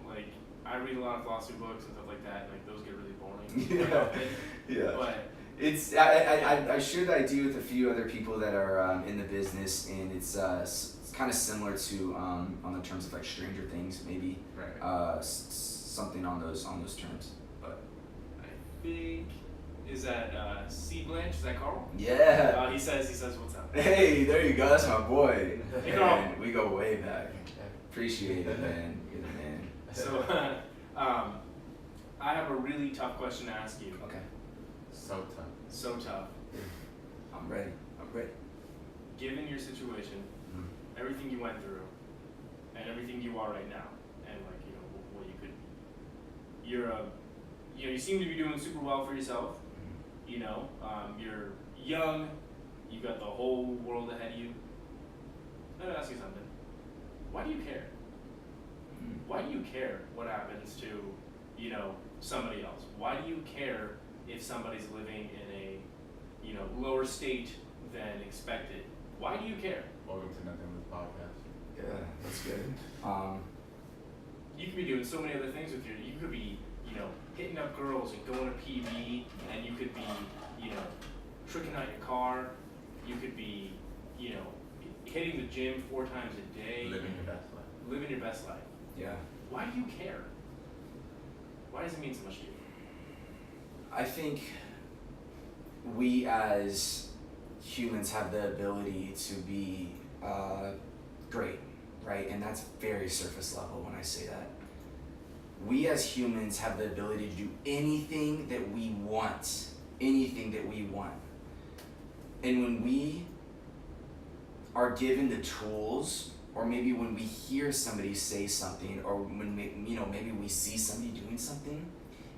Like I read a lot of philosophy books and stuff like that. Like those get really boring. Yeah. But It's I share the idea with a few other people that are in the business, and it's kind of similar to on the terms of like Stranger Things, maybe Right. something on those terms. But I think is that C. Blanche? Is that Carl? yeah. He says what's up. Hey, there you go. That's my boy. Hey, Carl. Man, we go way back. Appreciate it, man. You're the man. So I have a really tough question to ask you. Okay. So tough. So tough. I'm ready. Given your situation, everything you went through, and everything you are right now, and like what you could, you seem to be doing super well for yourself. You're young. You got the whole world ahead of you. Let me ask you something. Why do you care? Why do you care what happens to, somebody else? Why do you care if somebody's living in a lower state than expected. Why do you care? Welcome to Nothing But Podcast. Yeah, that's good. You could be doing so many other things with you could be, hitting up girls and going to PB, and you could be, tricking out your car. You could be, hitting the gym 4 times a day. Living your best life. Living your best life. Yeah. Why do you care? Why does it mean so much to you? I think we as humans have the ability to be great, right? And that's very surface level when I say that. We as humans have the ability to do anything that we want. Anything that we want. And when we are given the tools, or maybe when we hear somebody say something, or when maybe we see somebody doing something,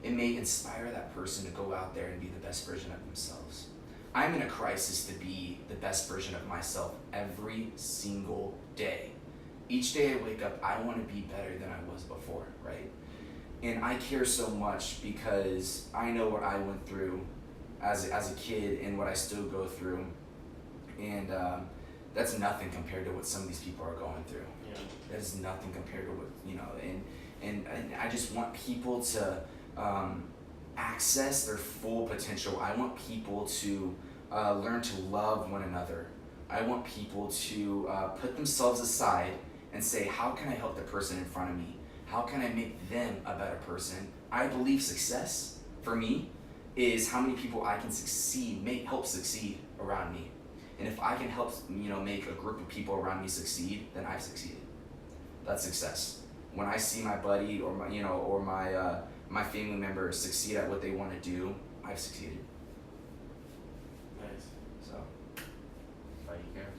it may inspire that person to go out there and be the best version of themselves. I'm in a crisis to be the best version of myself every single day. Each day I wake up, I want to be better than I was before, right? And I care so much because I know what I went through as a kid and what I still go through. And that's nothing compared to what some of these people are going through. Yeah. That is nothing compared to what, and I just want people to access their full potential. I want people to learn to love one another. I want people to put themselves aside and say, how can I help the person in front of me? How can I make them a better person? I believe success, for me, is how many people I can help succeed around me. And if I can help, make a group of people around me succeed, then I've succeeded. That's success. When I see my buddy or my family member succeed at what they want to do, I've succeeded. Nice. So. That's why you care.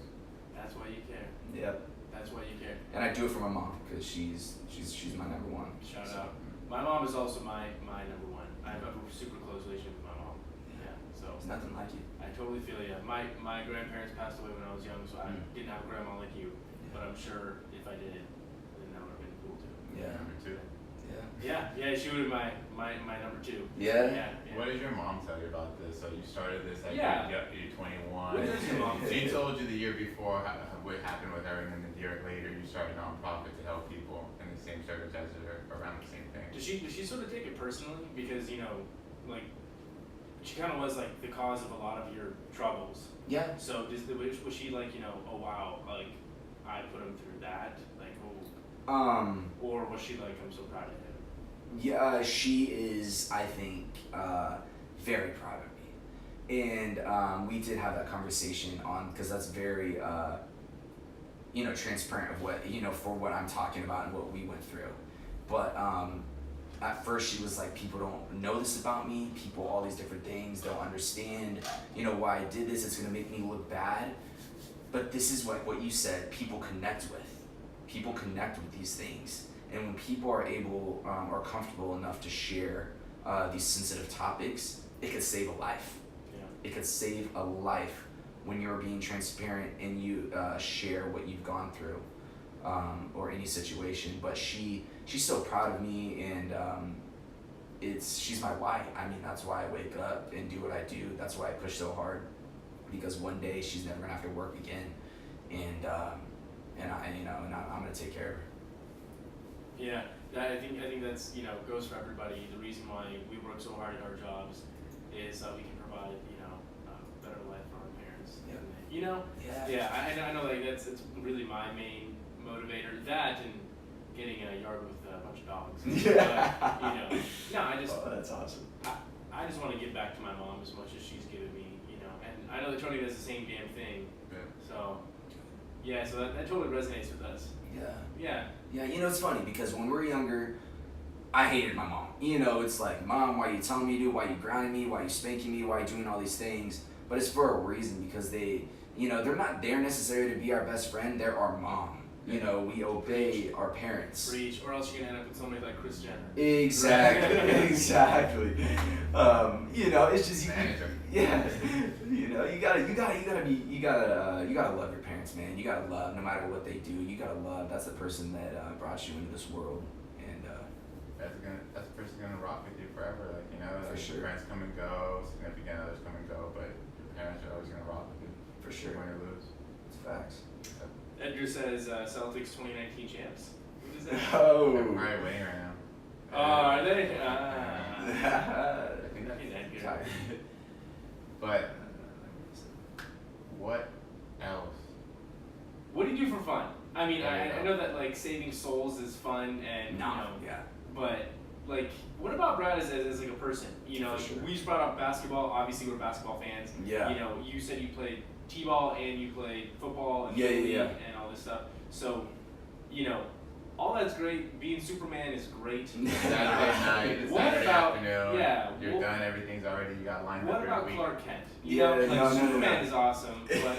That's why you care. Yep. That's why you care. And I do it for my mom because she's my number one. Shout out. My mom is also my number one. I have a super close relationship with my mom. Yeah. So. There's nothing like you. I totally feel you. My grandparents passed away when I was young, so I didn't have a grandma like you. But I'm sure if I did, then that would have been cool too. Yeah. Number 2. Yeah, she would have been my number 2. Yeah. Yeah. What did your mom tell you about this? So you started this at you're 21. What does your mom She say? told you the year before what happened with her, and then the year later you started a nonprofit to help people in the same circumstances or around the same thing. Does she sort of take it personally? Because, like, she kind of was like the cause of a lot of your troubles. Yeah. So was she like, oh wow, like I put him through that, like, oh, or was she like, I'm so proud of him? Yeah, she is, I think, very proud of me. And we did have that conversation because that's very, transparent of what, for what I'm talking about and what we went through. But at first she was like, people don't know this about me, people, all these different things, don't understand, why I did this, it's gonna make me look bad. But this is what you said, people connect with these things. And when people are able or comfortable enough to share these sensitive topics, it could save a life. Yeah. It could save a life when you're being transparent and you share what you've gone through or any situation. But she's so proud of me, and she's my why. I mean, that's why I wake up and do what I do. That's why I push so hard, because one day she's never gonna have to work again, and I'm gonna take care of her. Yeah, I think that's goes for everybody. The reason why we work so hard at our jobs is we can provide a better life for our parents. Yeah. Yeah. I know like it's really my main motivator. That and getting a yard with a bunch of dogs. Yeah. But, Oh, that's awesome. I just want to give back to my mom as much as she's given me. And I know that Tony does the same damn thing. Yeah. So. Yeah, so that totally resonates with us. Yeah, it's funny because when we're younger, I hated my mom. It's like, Mom, why are you telling me to? Why are you grounding me? Why are you spanking me? Why are you doing all these things? But it's for a reason, because they, they're not there necessarily to be our best friend. They're our mom. We obey our parents. Preach, or else you're gonna end up with somebody like Kris Jenner. Exactly. It's just you gotta love your parents, man. You gotta love no matter what they do. You gotta love. That's the person that brought you into this world, and that's the person gonna rock with you forever. For sure. Friends come and go, significant others come and go, but your Facts. Edgar says Celtics 2019 champs. What is that? Oh. They're probably winning right now. Oh, are they? I think Fucking Edgar. Tired. But what else? What do you do for fun? I mean, There you I go. know that like saving souls is fun and No, you know, yeah. but like, what about Brad as like a person? You know, For sure. we just brought up basketball. Obviously, we're basketball fans. Yeah. You know, you said you played t-ball and you played football and Yeah, Little yeah, League and all this stuff. So, you know, all that's great. Being Superman is great. Saturday night, What Saturday about- afternoon. yeah, You're what- done. Everything's already. You got lined What up about every week. Clark Kent? You Yeah, know, like no, Superman no. is awesome, but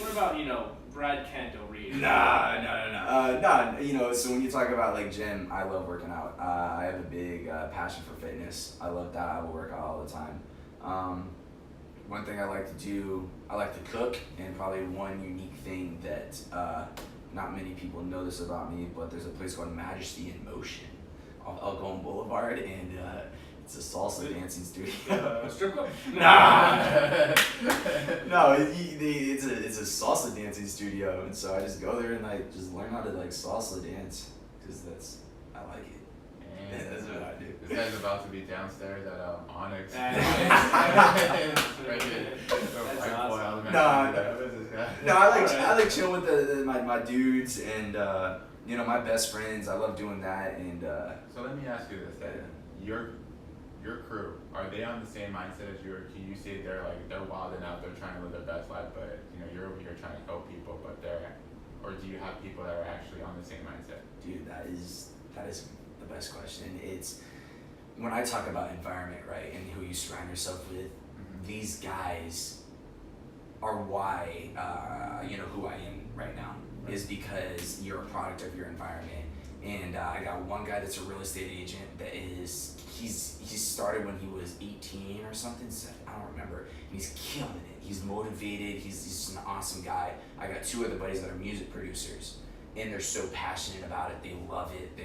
what about you know Brad Kent over here? Nah, you know, so when you talk about like gym, I love working out. I have a big passion for fitness. I love that. I will work out all the time. One thing I like to do, I like to cook, and probably one unique thing that not many people know this about me, but there's a place called Majesty in Motion off Elgin Boulevard, and it's a salsa dancing studio. Strip club? Nah. No, it's a salsa dancing studio, and so I just go there and like just learn how to like salsa dance because I like it. And That's what I do. This guy's about to be downstairs at Onyx. That's awesome. Nah, No, I Alright. like chilling with my dudes and you know my best friends. I love doing that and So let me ask you this: then your crew, are they on the same mindset as you? Or can you say they're wilding out, they're trying to live their best life, but you know you're over here trying to help people, but or do you have people that are actually on the same mindset? dude, that is the best question. It's when I talk about environment, right, and who you surround yourself with. These guys are why you know who I am right now is because you're a product of your environment. And I got one guy that's a real estate agent that is he started when he was 18 or something. So I don't remember. And he's killing it. He's motivated. He's just an awesome guy. I got two other buddies that are music producers, and they're so passionate about it. They love it.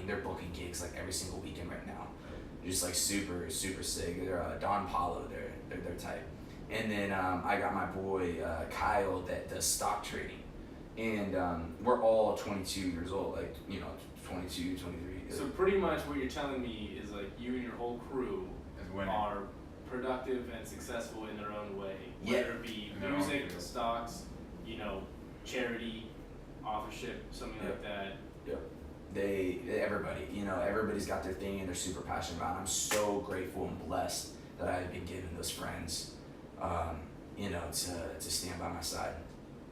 They're booking gigs like every single weekend right now. Just like super sick. They're Don Paulo. They're their type. And then I got my boy Kyle that does stock trading. And we're all 22 years old, like, you know, 22, 23. So pretty much what you're telling me is like you and your whole crew Is winning. are productive and successful in their own way. Yeah. Whether it be In their own music, field. stocks, you know, charity, authorship, something like that. Yep. Everybody, you know, everybody's got their thing and they're super passionate about it. I'm so grateful and blessed that I've been given those friends, you know, to stand by my side.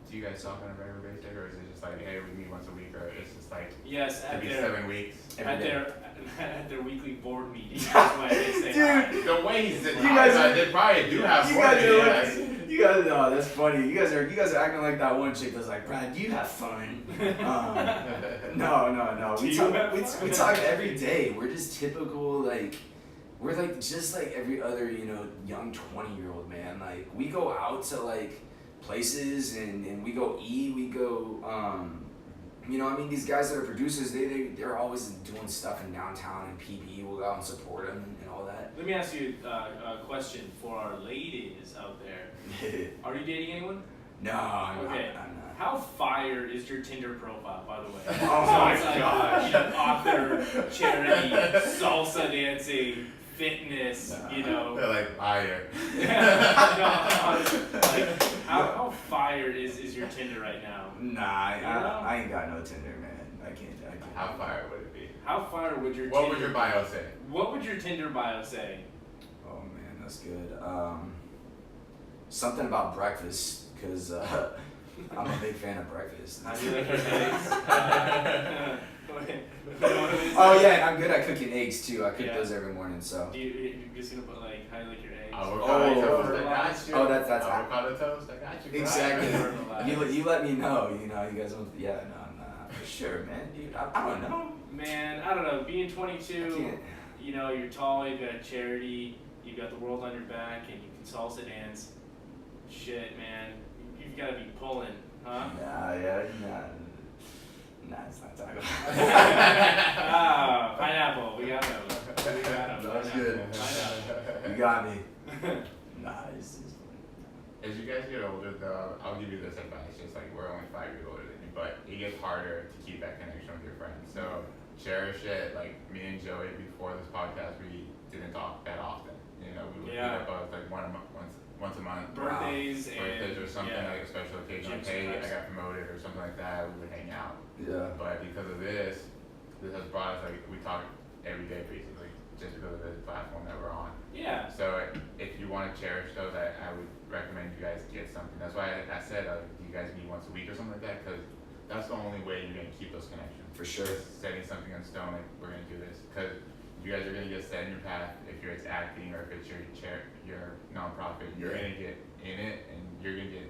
Do you guys talk on a regular basis, or is it just like, hey, we meet once a week, or it's just like Yes, could at be their 7 weeks? Every day. at their weekly board meeting. That's why they say hi. Dude, The way he's You guys are- they probably do have you more guys than are us. like, you guys, oh, that's funny. You guys are acting like that one chick that's like, Brad, do you have fun? No. Do We you talk, have we fun? talk every day. We're just typical, like, we're like just like every other, you know, young 20-year-old man. Like, we go out to like places and we go eat, we go, you know, I mean, these guys that are producers, they're always doing stuff in downtown and PB. We'll go out and support them and all that. Let me ask you a question for our ladies out there. Are you dating anyone? No, I'm Okay. not. How fire is your Tinder profile, by the way? Oh So my it's like, gosh. you know, author, charity, salsa dancing, fitness, Nah. you know. They're like fire. Like, how fire is your Tinder right now? Nah, I ain't got no Tinder, man. I can't. How fire would it be? How fire would your What Tinder would your bio say? What would your Tinder bio say? Oh man, that's good. Something about breakfast, cause I'm a big fan of breakfast. How do you like your eggs? Oh yeah, and I'm good at cooking eggs too. I cook Yeah. those every morning. So. You're just gonna put like how do you like your eggs? Avocado toast, I got you. Oh, that's avocado toast, I got you. Exactly. Fertilize. You let me know. You know, you guys want. Yeah, no, for sure, man, dude. I don't know. Man, I don't know. Being I 22, can't. you know, you're tall, you've got charity, you've got the world on your back, and you can salsa dance. Shit, man, you've got to be pulling, huh? Nah, it's not taco. Ah, pineapple. We got him. We got him. That was good. Pineapple. You got me. Nah, it's As you guys get older, though, I'll give you this advice. Just like we're only 5 years older than you, but it gets harder to keep that connection with your friends. So cherish it. Like me and Joey before this podcast, we didn't talk that often. You know, we would meet up like once a month. Birthdays Or something like a special occasion. Like, hey, I got promoted or something like that. We would hang out. Yeah. But because of this has brought us like we talk every day basically, just because of the platform that we're on. Yeah. So if you want to cherish those, I would recommend you guys get something. That's why I said you guys meet once a week or something like that, because that's the only way you're gonna keep those connections. For sure. Just setting something in stone, like we're gonna do this, because you guys are gonna get set in your path. If it's acting or if it's your nonprofit, you're gonna get in it and you're gonna get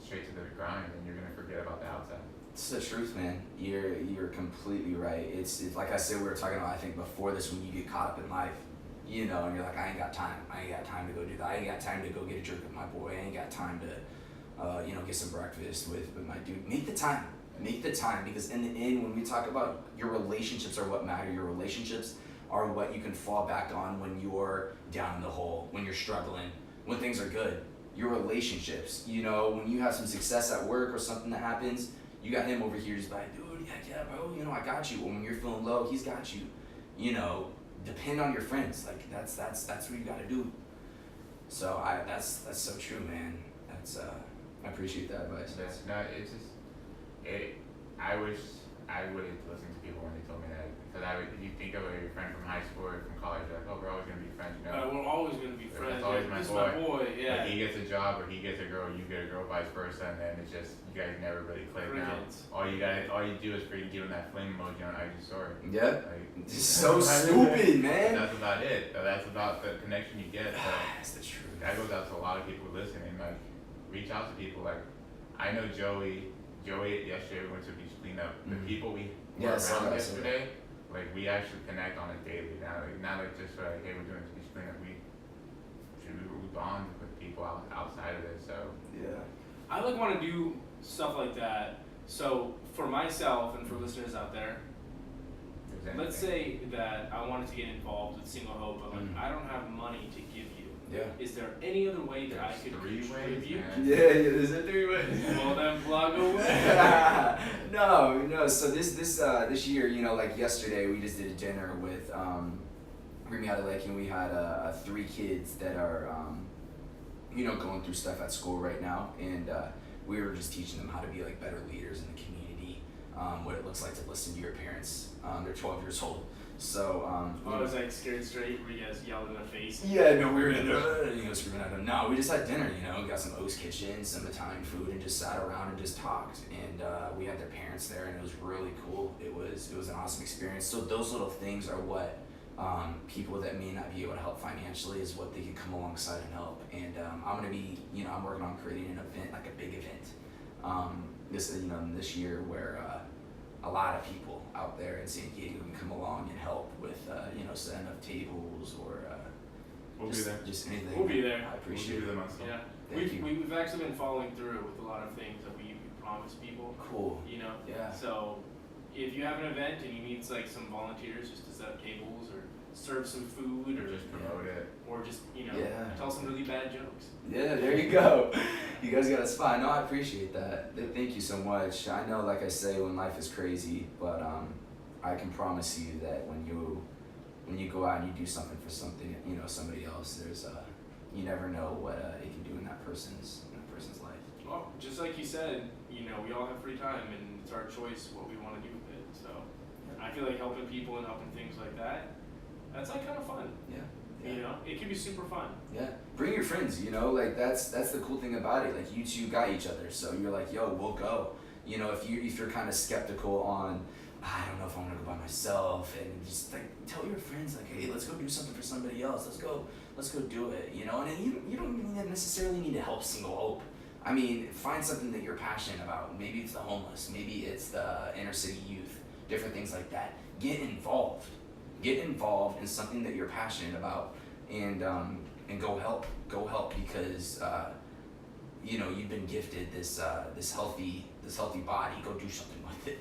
straight to the grind, and you're gonna forget about the outside. It's the truth, man. You're completely right. It's like I said, we were talking about, I think before this, when you get caught up in life, you know, and you're like, I ain't got time to go do that. I ain't got time to go get a drink with my boy. I ain't got time to, get some breakfast with my dude. Make the time, because in the end, when we talk about your relationships are what matter. Your relationships are what you can fall back on when you're down in the hole, when you're struggling, when things are good. Your relationships, you know, when you have some success at work or something that happens, you got him over here just like, dude, yeah, bro, you know, I got you. When you're feeling low, he's got you. You know, depend on your friends. Like that's what you gotta do. So that's so true, man. That's I appreciate that advice. No, it's just I wish I would have listened to people when they told me that, because if you think of your friend from high school or from college, you're like, oh, we're always gonna be friends, you know. We're always gonna be friends. That's always This is my boy. Yeah. Like he gets a job or he gets a girl, you get a girl, vice versa, and then it's just you guys never really click now. All you do is freaking give him that flame emoji on IG story. Yeah. Like, it's so stupid, man. That's about it. That's about the connection you get. So that's the truth. That goes out to a lot of people listening. Like, reach out to people. Like, I know Joey yesterday we went to a beach cleanup. The people we were around yesterday, like we actually connect on a daily now. Like, not like just like, hey, we're doing this beach cleanup. We bond with people outside of it. So yeah, I like want to do stuff like that. So for myself and for listeners out there, let's say that I wanted to get involved with Single Hope, but like I don't have money to give you. Yeah. Is there any other way that I could contribute? Yeah, there's 3 ways. Well, then plug away. No. So this year, you know, like yesterday, we just did a dinner with Remy out of Lake, and we had 3 kids that are going through stuff at school right now, and we were just teaching them how to be like better leaders in the community, what it looks like to listen to your parents. They're 12 years old. So, I was like scared straight where you guys yelled in the face. Yeah, no, we were screaming at them. No, we just had dinner, got some O's Kitchen, some Italian food, and just sat around and just talked. And we had their parents there, and it was really cool. It was an awesome experience. So those little things are what people that may not be able to help financially is what they can come alongside and help. And I'm gonna be, I'm working on creating an event, like a big event, this year where a lot of people out there in San Diego can come along and help with, setting up tables or we'll be there. Just anything. We'll be there. I appreciate it. Yeah. We've actually been following through with a lot of things that we promised people. Cool. Yeah. So if you have an event and you need like some volunteers just to set up tables or serve some food or just promote it or just tell some really bad jokes. Yeah, there you go. You guys got a spot. No, I appreciate that. Thank you so much. I know, like I say, when life is crazy, but I can promise you that when you go out and you do something for somebody else, there's you never know what it can do in that person's life. Well, just like you said, we all have free time and it's our choice what we want to do with it. So I feel like helping people and helping things like that, that's like kind of fun. Yeah. It can be super fun. Yeah. Bring your friends, like that's the cool thing about it. Like you two got each other, so you're like, yo, we'll go. If you're kind of skeptical on, I don't know if I want to go by myself, and just like tell your friends like, hey, let's go do something for somebody else. Let's go do it. And you don't even necessarily need to help Single Hope. I mean, find something that you're passionate about. Maybe it's the homeless, maybe it's the inner city youth, different things like that. Get involved in something that you're passionate about, and go help because you've been gifted this healthy body. Go do something with it.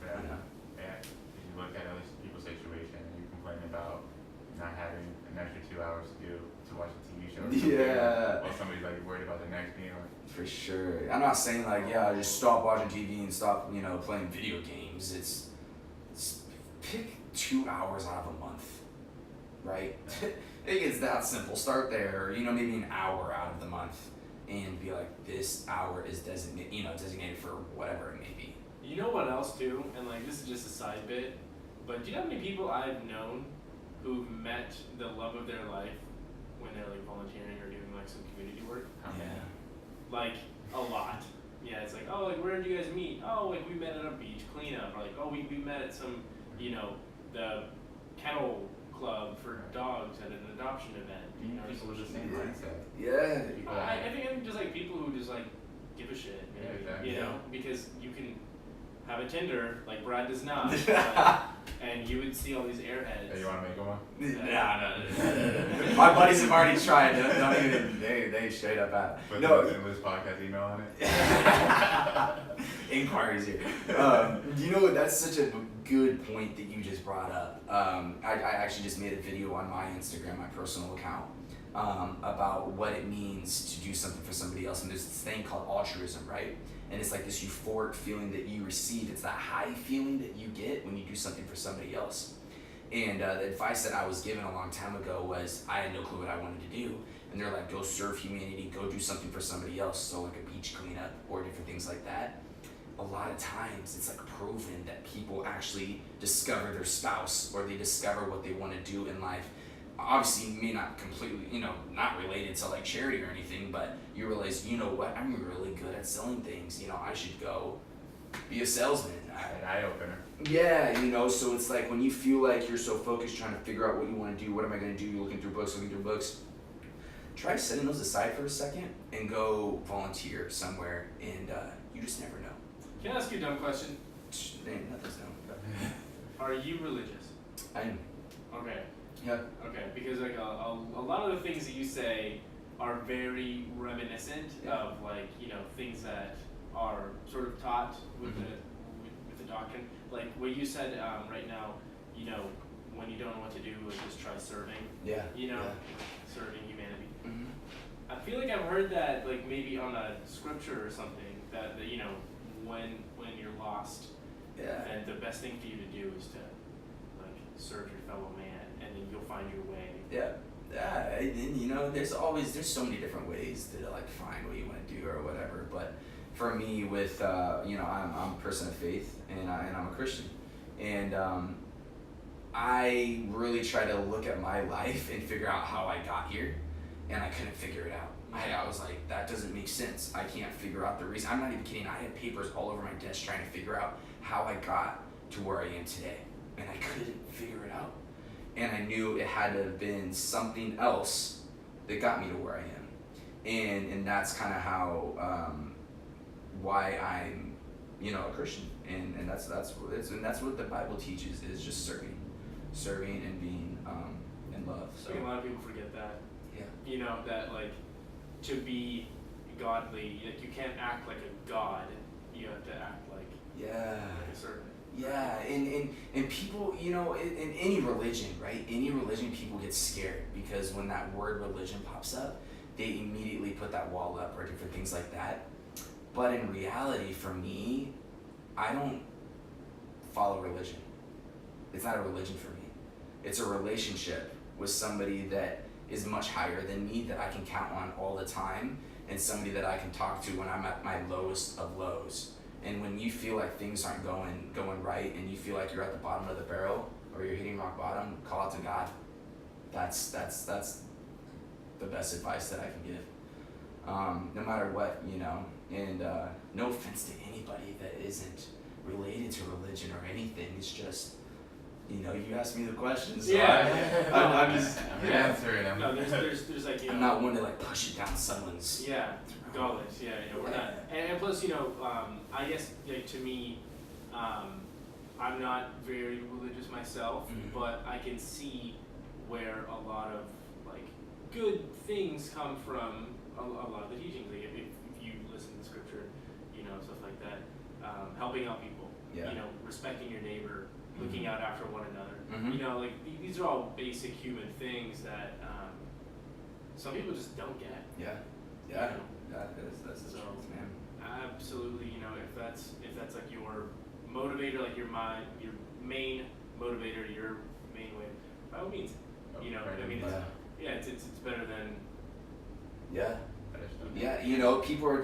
Yeah. If you look at other people's situation and you complain about not having an extra 2 hours to watch a TV show or Yeah. While somebody's like worried about their next meal. For sure. I'm not saying like, yeah, just stop watching TV and stop, playing video games. It's pick 2 hours out of a month, right? It gets that simple. Start there, or, maybe an hour out of the month, and be like, this hour is designated for whatever it may be. You know what else too? And like this is just a side bit, but do you know how many people I've known who've met the love of their life when they're like volunteering or doing like some community work? Yeah. Like a lot. Yeah, it's like, oh, like where did you guys meet? Oh, like we met at a beach cleanup, or like, oh, we met at some, the kennel club for dogs at an adoption event. People with the same mindset. Yeah. I think just like people who just like give a shit, Yeah, exactly. because you can have a Tinder like Brad does not, and you would see all these airheads. Hey, you want to make them one? No. My buddies have already tried. Don't even. They straight up at. Put No. the English podcast email on it. Inquiries here. That's such a good point that you just brought up. I actually just made a video on my Instagram, my personal account, about what it means to do something for somebody else. And there's this thing called altruism, right? And it's like this euphoric feeling that you receive. It's that high feeling that you get when you do something for somebody else. And the advice that I was given a long time ago was I had no clue what I wanted to do. And they're like, go serve humanity, go do something for somebody else. So like a beach cleanup or different things like that. A lot of times it's like proven that people actually discover their spouse or they discover what they want to do in life. Obviously, may not completely, not related to like charity or anything, but you realize, you know what, I'm really good at selling things. I should go be a salesman. An eye opener. Yeah, so it's like when you feel like you're so focused trying to figure out what you want to do, what am I going to do, you're looking through books, try setting those aside for a second and go volunteer somewhere, and you just never know. Can I ask you a dumb question? Nothing's known. Are you religious? I am. Okay. Yeah. Okay, because like a lot of the things that you say are very reminiscent of like things that are sort of taught with the doctrine. Like what you said right now, when you don't know what to do, just try serving. Yeah. Serving humanity. Mm-hmm. I feel like I've heard that like maybe on a scripture or something that when you're lost, then the best thing for you to do is to like serve your fellow man, and then you'll find your way. Yeah. And there's so many different ways to like find what you want to do or whatever. But for me, with I'm a person of faith, and I'm a Christian, and I really try to look at my life and figure out how I got here, and I couldn't figure it out. I was like, that doesn't make sense. I can't figure out the reason. I'm not even kidding. I had papers all over my desk trying to figure out how I got to where I am today, and I couldn't figure it out. And I knew it had to have been something else that got me to where I am, and that's kind of how why I'm a Christian, and that's what it is, and that's what the Bible teaches, is just serving and being in love. So I think a lot of people forget that. Yeah. That like to be godly, like you can't act like a god. You have to act like a servant. Yeah, and people, in any religion, right? Any religion, people get scared because when that word religion pops up, they immediately put that wall up or different things like that. But in reality, for me, I don't follow religion. It's not a religion for me. It's a relationship with somebody that is much higher than me, that I can count on all the time, and somebody that I can talk to when I'm at my lowest of lows. And when you feel like things aren't going right, and you feel like you're at the bottom of the barrel or you're hitting rock bottom, call out to God. That's the best advice that I can give. No matter what, and no offense to anybody that isn't related to religion or anything. It's just, you asked me the questions. So I'm just answering them. No, there's like I'm not one to like push it down someone's. Gullet. We're not. And plus, I guess like to me, I'm not very religious myself, but I can see where a lot of like good things come from a lot of the teachings. Like if you listen to scripture, stuff like that, helping out people, respecting your neighbor, looking out after one another. Like these are all basic human things that some people just don't get. Yeah. You Yeah. know? That's the So, truth, man. Absolutely, you know, if that's like your motivator, like your main motivator, your main way, by all means, you know, I mean, it's better than Yeah. Better stuff. Yeah, you know, people are,